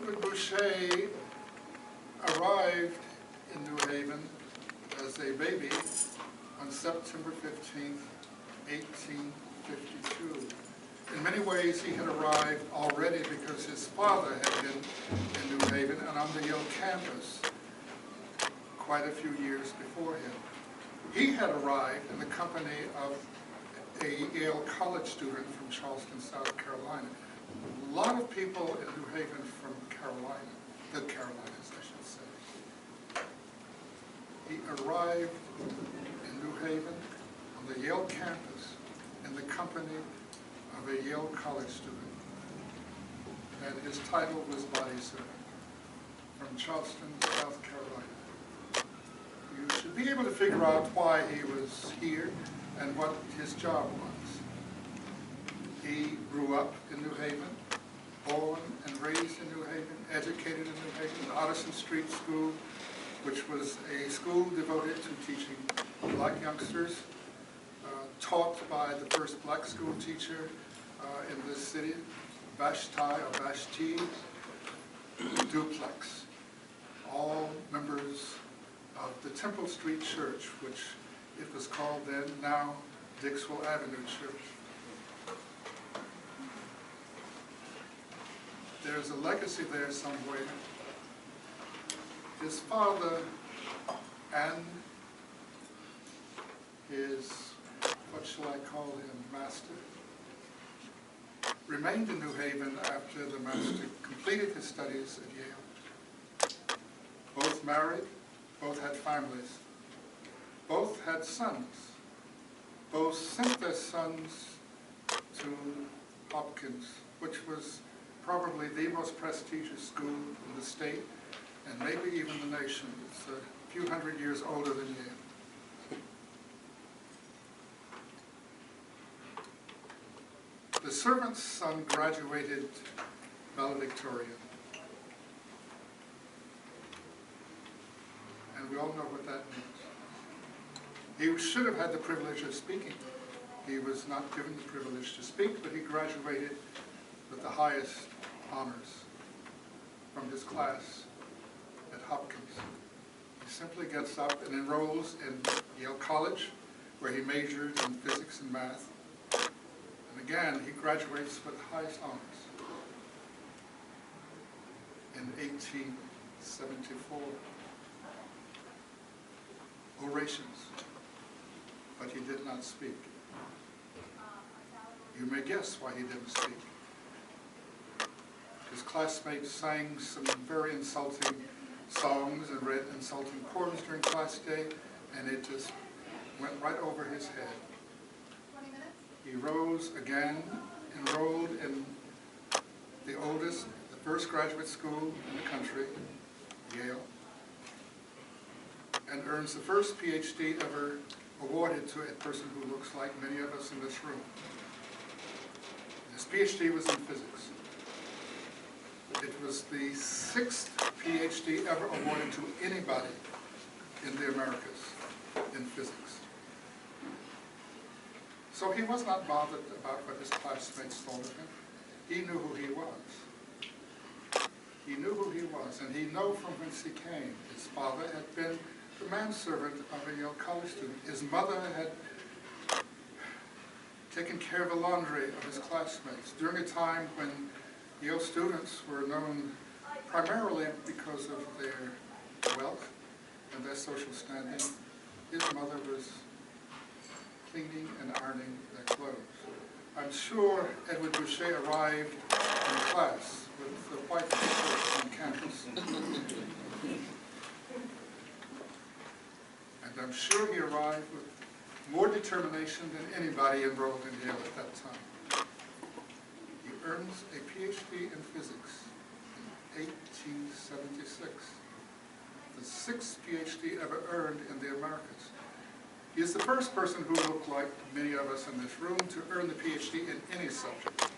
Edward Boucher arrived in New Haven as a baby on September 15th, 1852. In many ways, he had arrived already because his father had been in New Haven and on the Yale campus quite a few years before him. He had arrived in the company of a Yale College student from Charleston, South Carolina. A lot of people in New Haven from Carolina, the Carolinas, I should say. He arrived in New Haven on the Yale campus in the company of a Yale College student, and his title was body servant from Charleston, South Carolina. You should be able to figure out why he was here and what his job was. He grew up in New Haven, born and raised in New Haven, educated in New Haven, the Otterson Street School, which was a school devoted to teaching black youngsters, taught by the first black school teacher in this city, Vashti or Vashti Duplex, all members of the Temple Street Church, which it was called then, now Dixwell Avenue Church. There's a legacy there somewhere. His father and his, what shall I call him, master, remained in New Haven after the master completed his studies at Yale. Both married, both had families, both had sons. Both sent their sons to Hopkins, which was probably the most prestigious school in the state, and maybe even the nation. It's a few hundred years older than Yale. The servant's son graduated valedictorian. And we all know what that means. He should have had the privilege of speaking. He was not given the privilege to speak, but he graduated with the highest honors from his class at Hopkins. He simply gets up and enrolls in Yale College, where he majored in physics and math. And again, he graduates with the highest honors in 1874. Orations, but he did not speak. You may guess why he didn't speak. His classmates sang some very insulting songs and read insulting poems during class day, and it just went right over his head. He rose again, enrolled in the oldest, the first graduate school in the country, Yale, and earns the first PhD ever awarded to a person who looks like many of us in this room. His PhD was in physics. It was the 6th PhD ever awarded to anybody in the Americas in physics. So he was not bothered about what his classmates thought of him. He knew who he was. He knew who he was, and he knew from whence he came. His father had been the manservant of a Yale College student. His mother had taken care of the laundry of his classmates during a time when Yale students were known primarily because of their wealth and their social standing. His mother was cleaning and ironing their clothes. I'm sure Edward Boucher arrived in class with the white t-shirt on campus. And I'm sure he arrived with more determination than anybody enrolled in Yale at that time. He earns a PhD in physics in 1876, the 6th PhD ever earned in the Americas. He is the first person who looked like many of us in this room to earn the PhD in any subject.